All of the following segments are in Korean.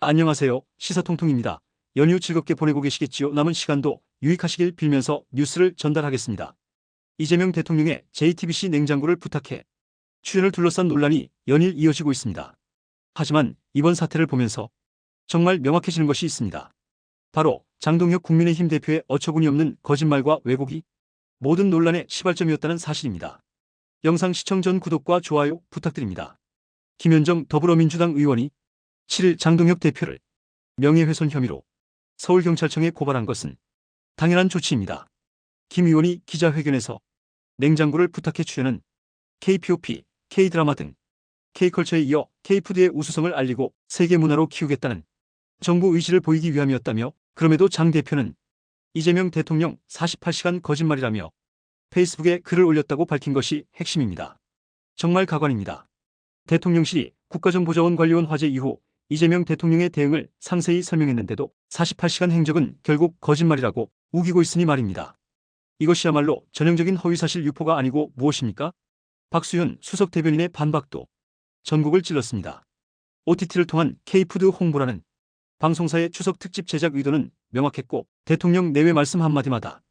안녕하세요. 시사통통입니다. 연휴 즐겁게 보내고 계시겠지요? 남은 시간도 유익하시길 빌면서 뉴스를 전달하겠습니다. 이재명 대통령의 JTBC 냉장고를 부탁해 출연을 둘러싼 논란이 연일 이어지고 있습니다. 하지만 이번 사태를 보면서 정말 명확해지는 것이 있습니다. 바로 장동혁 국민의힘 대표의 어처구니 없는 거짓말과 왜곡이 모든 논란의 시발점이었다는 사실입니다. 영상 시청 전 구독과 좋아요 부탁드립니다. 김현정 더불어민주당 의원이 7일 장동혁 대표를 명예훼손 혐의로 서울경찰청에 고발한 것은 당연한 조치입니다. 김 의원이 기자회견에서 냉장고를 부탁해 출연은 KPOP, K드라마 등 K컬처에 이어 K푸드의 우수성을 알리고 세계문화로 키우겠다는 정부 의지를 보이기 위함이었다며, 그럼에도 장 대표는 이재명 대통령 48시간 거짓말이라며 페이스북에 글을 올렸다고 밝힌 것이 핵심입니다. 정말 가관입니다. 대통령실이 국가정보자원 관리원 화재 이후 이재명 대통령의 대응을 상세히 설명했는데도 48시간 행적은 결국 거짓말이라고 우기고 있으니 말입니다. 이것이야말로 전형적인 허위사실 유포가 아니고 무엇입니까? 박수현 수석 대변인의 반박도 전국을 찔렀습니다. OTT를 통한 K푸드 홍보라는 방송사의 추석 특집 제작 의도는 명확했고, 대통령 내외 말씀 한마디마다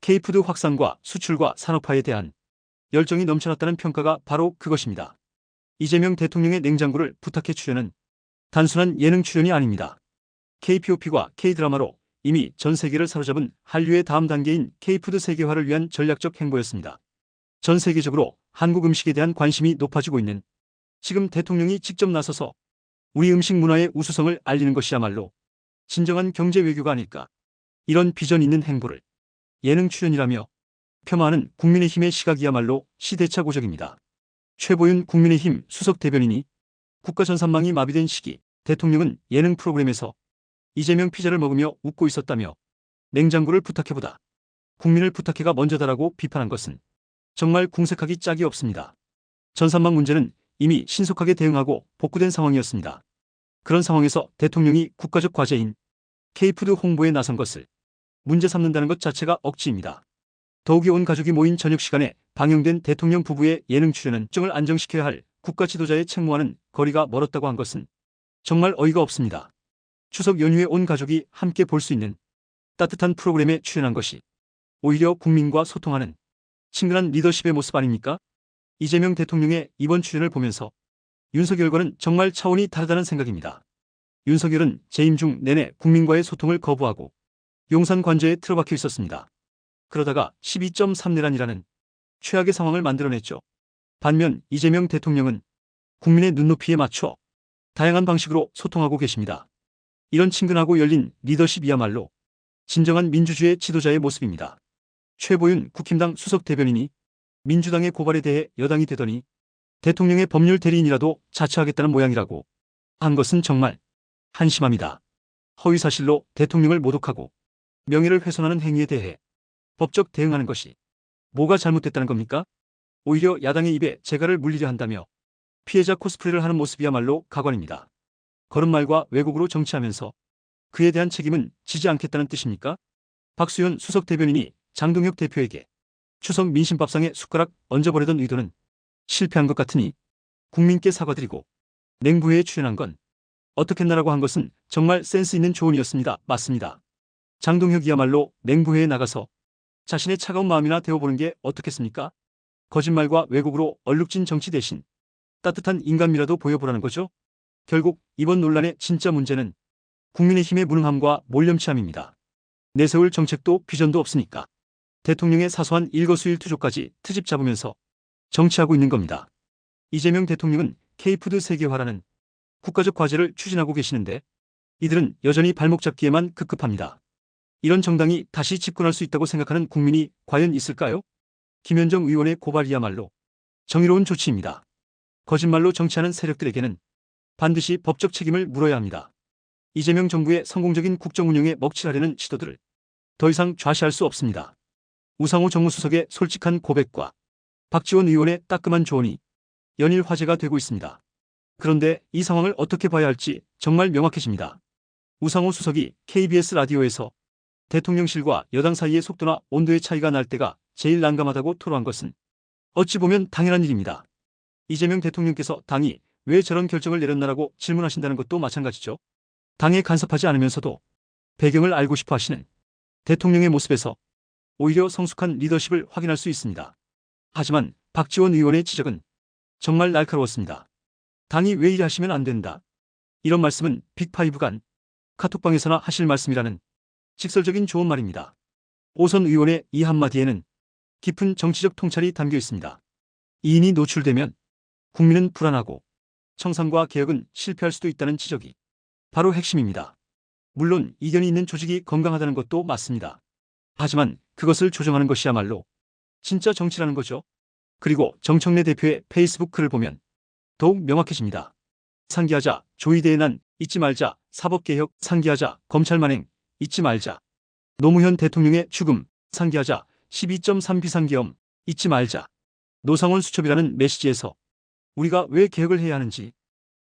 K푸드 확산과 수출과 산업화에 대한 열정이 넘쳐났다는 평가가 바로 그것입니다. 이재명 대통령의 냉장고를 부탁해 출연은 단순한 예능 출연이 아닙니다. KPOP과 K드라마로 이미 전 세계를 사로잡은 한류의 다음 단계인 K푸드 세계화를 위한 전략적 행보였습니다. 전 세계적으로 한국 음식에 대한 관심이 높아지고 있는 지금 대통령이 직접 나서서 우리 음식 문화의 우수성을 알리는 것이야말로 진정한 경제 외교가 아닐까. 이런 비전 있는 행보를 예능 출연이라며 폄하하는 국민의힘의 시각이야말로 시대착오적입니다. 최보윤 국민의힘 수석 대변인이 국가 전산망이 마비된 시기 대통령은 예능 프로그램에서 이재명 피자를 먹으며 웃고 있었다며 냉장고를 부탁해보다 국민을 부탁해가 먼저다라고 비판한 것은 정말 궁색하기 짝이 없습니다. 전산망 문제는 이미 신속하게 대응하고 복구된 상황이었습니다. 그런 상황에서 대통령이 국가적 과제인 K푸드 홍보에 나선 것을 문제 삼는다는 것 자체가 억지입니다. 더욱이 온 가족이 모인 저녁 시간에 방영된 대통령 부부의 예능 출연은 정을 안정시켜야 할 국가 지도자의 책무와는 거리가 멀었다고 한 것은 정말 어이가 없습니다. 추석 연휴에 온 가족이 함께 볼 수 있는 따뜻한 프로그램에 출연한 것이 오히려 국민과 소통하는 친근한 리더십의 모습 아닙니까? 이재명 대통령의 이번 출연을 보면서 윤석열과는 정말 차원이 다르다는 생각입니다. 윤석열은 재임 중 내내 국민과의 소통을 거부하고 용산 관저에 틀어박혀 있었습니다. 그러다가 12.3내란이라는 최악의 상황을 만들어냈죠. 반면 이재명 대통령은 국민의 눈높이에 맞춰 다양한 방식으로 소통하고 계십니다. 이런 친근하고 열린 리더십이야말로 진정한 민주주의 지도자의 모습입니다. 최보윤 국힘당 수석 대변인이 민주당의 고발에 대해 여당이 되더니 대통령의 법률 대리인이라도 자처하겠다는 모양이라고 한 것은 정말 한심합니다. 허위사실로 대통령을 모독하고 명예를 훼손하는 행위에 대해 법적 대응하는 것이 뭐가 잘못됐다는 겁니까? 오히려 야당의 입에 재갈을 물리려 한다며 피해자 코스프레를 하는 모습이야말로 가관입니다. 거짓말과 왜곡으로 정치하면서 그에 대한 책임은 지지 않겠다는 뜻입니까? 박수현 수석 대변인이 장동혁 대표에게 추석 민심밥상에 숟가락 얹어버리던 의도는 실패한 것 같으니 국민께 사과드리고 냉부회에 출연한 건 어떻겠나라고 한 것은 정말 센스 있는 조언이었습니다. 맞습니다. 장동혁이야말로 냉부회에 나가서 자신의 차가운 마음이나 데워보는 게 어떻겠습니까? 거짓말과 왜곡으로 얼룩진 정치 대신 따뜻한 인간미라도 보여보라는 거죠. 결국 이번 논란의 진짜 문제는 국민의힘의 무능함과 몰렴치함입니다. 내세울 정책도 비전도 없으니까 대통령의 사소한 일거수일투족까지 트집 잡으면서 정치하고 있는 겁니다. 이재명 대통령은 K푸드 세계화라는 국가적 과제를 추진하고 계시는데 이들은 여전히 발목 잡기에만 급급합니다. 이런 정당이 다시 집권할 수 있다고 생각하는 국민이 과연 있을까요? 김현정 의원의 고발이야말로 정의로운 조치입니다. 거짓말로 정치하는 세력들에게는 반드시 법적 책임을 물어야 합니다. 이재명 정부의 성공적인 국정 운영에 먹칠하려는 시도들을 더 이상 좌시할 수 없습니다. 우상호 정무수석의 솔직한 고백과 박지원 의원의 따끔한 조언이 연일 화제가 되고 있습니다. 그런데 이 상황을 어떻게 봐야 할지 정말 명확해집니다. 우상호 수석이 KBS 라디오에서 대통령실과 여당 사이의 속도나 온도의 차이가 날 때가 제일 난감하다고 토로한 것은 어찌 보면 당연한 일입니다. 이재명 대통령께서 당이 왜 저런 결정을 내렸나라고 질문하신다는 것도 마찬가지죠. 당에 간섭하지 않으면서도 배경을 알고 싶어 하시는 대통령의 모습에서 오히려 성숙한 리더십을 확인할 수 있습니다. 하지만 박지원 의원의 지적은 정말 날카로웠습니다. 당이 왜 이래 하시면 안 된다. 이런 말씀은 빅5 간 카톡방에서나 하실 말씀이라는 직설적인 좋은 말입니다. 오선 의원의 이 한마디에는 깊은 정치적 통찰이 담겨 있습니다. 이인이 노출되면 국민은 불안하고 청산과 개혁은 실패할 수도 있다는 지적이 바로 핵심입니다. 물론 이견이 있는 조직이 건강하다는 것도 맞습니다. 하지만 그것을 조정하는 것이야말로 진짜 정치라는 거죠. 그리고 정청래 대표의 페이스북 글을 보면 더욱 명확해집니다. 상기하자, 조이대의 난 잊지 말자, 사법개혁 상기하자, 검찰 만행 잊지 말자, 노무현 대통령의 죽음 상기하자, 12.3 비상계엄 잊지 말자. 노상원 수첩이라는 메시지에서 우리가 왜 개혁을 해야 하는지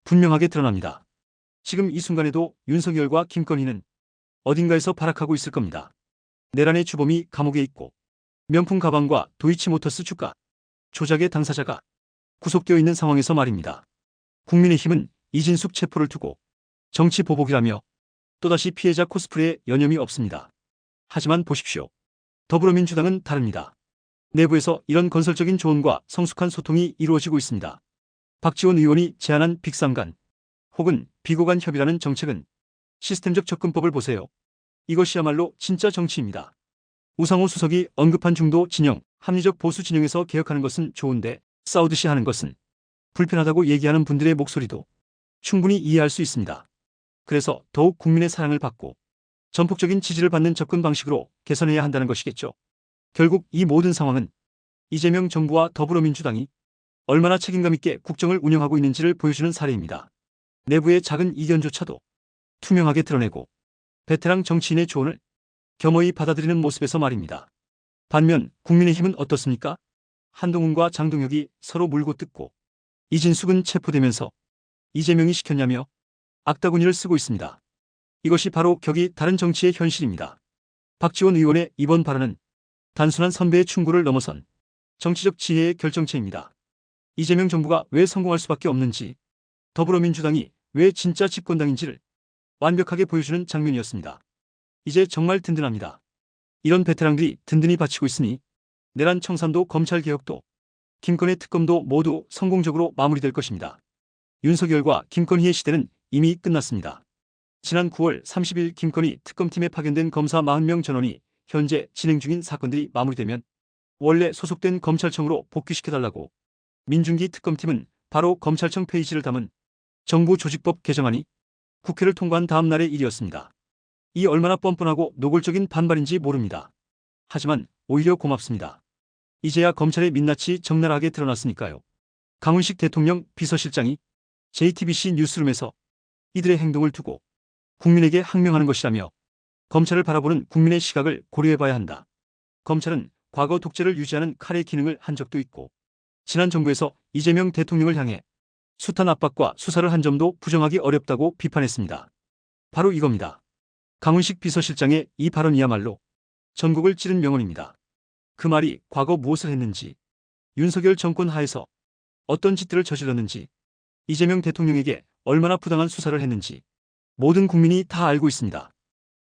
분명하게 드러납니다. 지금 이 순간에도 윤석열과 김건희는 어딘가에서 발악하고 있을 겁니다. 내란의 주범이 감옥에 있고 명품 가방과 도이치모터스 주가 조작의 당사자가 구속되어 있는 상황에서 말입니다. 국민의힘은 이진숙 체포를 두고 정치 보복이라며 또다시 피해자 코스프레에 여념이 없습니다. 하지만 보십시오. 더불어민주당은 다릅니다. 내부에서 이런 건설적인 조언과 성숙한 소통이 이루어지고 있습니다. 박지원 의원이 제안한 빅3간 혹은 비고간 협의라는 정책은 시스템적 접근법을 보세요. 이것이야말로 진짜 정치입니다. 우상호 수석이 언급한 중도 진영, 합리적 보수 진영에서 개혁하는 것은 좋은데 싸우듯이 하는 것은 불편하다고 얘기하는 분들의 목소리도 충분히 이해할 수 있습니다. 그래서 더욱 국민의 사랑을 받고 전폭적인 지지를 받는 접근 방식으로 개선해야 한다는 것이겠죠. 결국 이 모든 상황은 이재명 정부와 더불어민주당이 얼마나 책임감 있게 국정을 운영하고 있는지를 보여주는 사례입니다. 내부의 작은 이견조차도 투명하게 드러내고 베테랑 정치인의 조언을 겸허히 받아들이는 모습에서 말입니다. 반면 국민의힘은 어떻습니까? 한동훈과 장동혁이 서로 물고 뜯고 이진숙은 체포되면서 이재명이 시켰냐며 악다구니를 쓰고 있습니다. 이것이 바로 격이 다른 정치의 현실입니다. 박지원 의원의 이번 발언은 단순한 선배의 충고를 넘어선 정치적 지혜의 결정체입니다. 이재명 정부가 왜 성공할 수밖에 없는지, 더불어민주당이 왜 진짜 집권당인지를 완벽하게 보여주는 장면이었습니다. 이제 정말 든든합니다. 이런 베테랑들이 든든히 바치고 있으니 내란 청산도 검찰개혁도 김건희 특검도 모두 성공적으로 마무리될 것입니다. 윤석열과 김건희의 시대는 이미 끝났습니다. 지난 9월 30일 김건희 특검팀에 파견된 검사 40명 전원이 현재 진행 중인 사건들이 마무리되면 원래 소속된 검찰청으로 복귀시켜달라고 민중기 특검팀은 바로 검찰청 페이지를 담은 정부 조직법 개정안이 국회를 통과한 다음 날의 일이었습니다. 이 얼마나 뻔뻔하고 노골적인 반발인지 모릅니다. 하지만 오히려 고맙습니다. 이제야 검찰의 민낯이 적나라하게 드러났으니까요. 강훈식 대통령 비서실장이 JTBC 뉴스룸에서 이들의 행동을 두고 국민에게 항명하는 것이라며 검찰을 바라보는 국민의 시각을 고려해봐야 한다. 검찰은 과거 독재를 유지하는 칼의 기능을 한 적도 있고 지난 정부에서 이재명 대통령을 향해 숱한 압박과 수사를 한 점도 부정하기 어렵다고 비판했습니다. 바로 이겁니다. 강훈식 비서실장의 이 발언이야말로 전국을 찌른 명언입니다. 그 말이 과거 무엇을 했는지, 윤석열 정권 하에서 어떤 짓들을 저질렀는지, 이재명 대통령에게 얼마나 부당한 수사를 했는지 모든 국민이 다 알고 있습니다.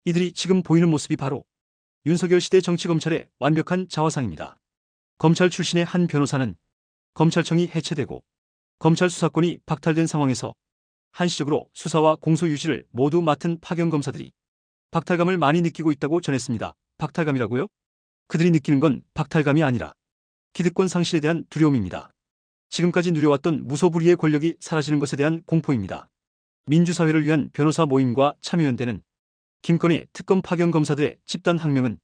이들이 지금 보이는 모습이 바로 윤석열 시대 정치검찰의 완벽한 자화상입니다. 검찰 출신의 한 변호사는 검찰청이 해체되고 검찰 수사권이 박탈된 상황에서 한시적으로 수사와 공소 유지를 모두 맡은 파견검사들이 박탈감을 많이 느끼고 있다고 전했습니다. 박탈감이라고요? 그들이 느끼는 건 박탈감이 아니라 기득권 상실에 대한 두려움입니다. 지금까지 누려왔던 무소불위의 권력이 사라지는 것에 대한 공포입니다. 민주사회를 위한 변호사 모임과 참여연대는 김건희 특검 파견검사들의 집단 항명은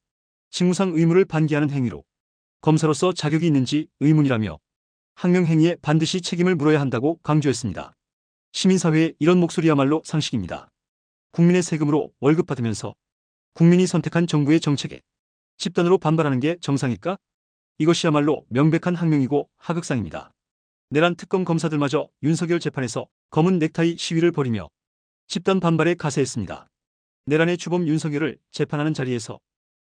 직무상 의무를 반기하는 행위로 검사로서 자격이 있는지 의문이라며 항명 행위에 반드시 책임을 물어야 한다고 강조했습니다. 시민사회의 이런 목소리야말로 상식입니다. 국민의 세금으로 월급 받으면서 국민이 선택한 정부의 정책에 집단으로 반발하는 게 정상일까? 이것이야말로 명백한 항명이고 하극상입니다. 내란 특검 검사들마저 윤석열 재판에서 검은 넥타이 시위를 벌이며 집단 반발에 가세했습니다. 내란의 주범 윤석열을 재판하는 자리에서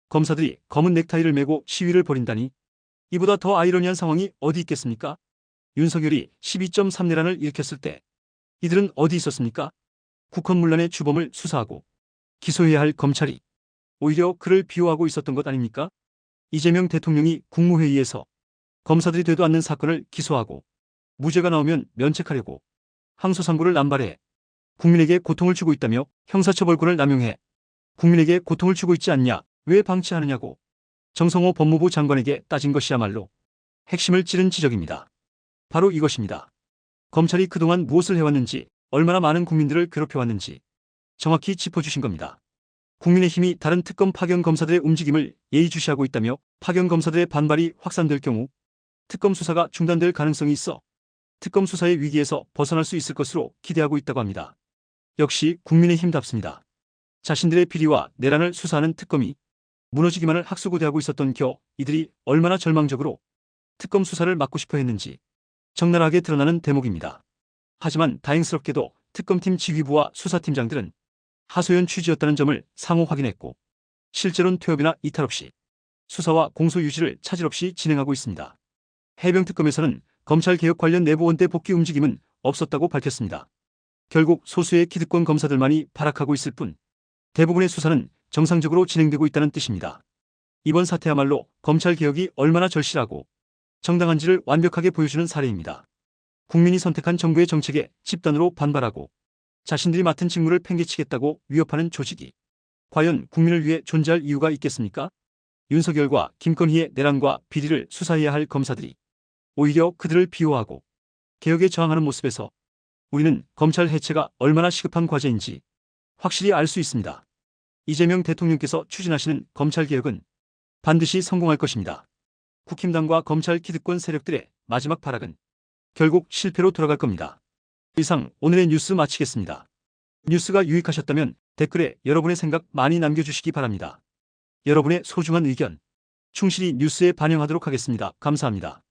검사들이 검은 넥타이를 메고 시위를 벌인다니 이보다 더 아이러니한 상황이 어디 있겠습니까? 윤석열이 12.3 내란을 일으켰을 때 이들은 어디 있었습니까? 국헌문란의 주범을 수사하고 기소해야 할 검찰이 오히려 그를 비호하고 있었던 것 아닙니까? 이재명 대통령이 국무회의에서 검사들이 되도 않는 사건을 기소하고 무죄가 나오면 면책하려고 항소상고를 남발해 국민에게 고통을 주고 있다며 형사처벌권을 남용해 국민에게 고통을 주고 있지 않냐, 왜 방치하느냐고 정성호 법무부 장관에게 따진 것이야말로 핵심을 찌른 지적입니다. 바로 이것입니다. 검찰이 그동안 무엇을 해왔는지, 얼마나 많은 국민들을 괴롭혀왔는지 정확히 짚어주신 겁니다. 국민의힘이 다른 특검 파견 검사들의 움직임을 예의주시하고 있다며 파견 검사들의 반발이 확산될 경우 특검 수사가 중단될 가능성이 있어 특검 수사의 위기에서 벗어날 수 있을 것으로 기대하고 있다고 합니다. 역시 국민의힘답습니다. 자신들의 비리와 내란을 수사하는 특검이 무너지기만을 학수고대하고 있었던 겨 이들이 얼마나 절망적으로 특검 수사를 막고 싶어 했는지 적나라하게 드러나는 대목입니다. 하지만 다행스럽게도 특검팀 지휘부와 수사팀장들은 하소연 취지였다는 점을 상호 확인했고 실제로는 퇴업이나 이탈 없이 수사와 공소 유지를 차질 없이 진행하고 있습니다. 해병특검에서는 검찰개혁 관련 내부 원대 복귀 움직임은 없었다고 밝혔습니다. 결국 소수의 기득권 검사들만이 발악하고 있을 뿐 대부분의 수사는 정상적으로 진행되고 있다는 뜻입니다. 이번 사태야말로 검찰개혁이 얼마나 절실하고 정당한지를 완벽하게 보여주는 사례입니다. 국민이 선택한 정부의 정책에 집단으로 반발하고 자신들이 맡은 직무를 팽개치겠다고 위협하는 조직이 과연 국민을 위해 존재할 이유가 있겠습니까? 윤석열과 김건희의 내란과 비리를 수사해야 할 검사들이 오히려 그들을 비호하고 개혁에 저항하는 모습에서 우리는 검찰 해체가 얼마나 시급한 과제인지 확실히 알 수 있습니다. 이재명 대통령께서 추진하시는 검찰개혁은 반드시 성공할 것입니다. 국힘당과 검찰 기득권 세력들의 마지막 발악은 결국 실패로 돌아갈 겁니다. 이상 오늘의 뉴스 마치겠습니다. 뉴스가 유익하셨다면 댓글에 여러분의 생각 많이 남겨주시기 바랍니다. 여러분의 소중한 의견 충실히 뉴스에 반영하도록 하겠습니다. 감사합니다.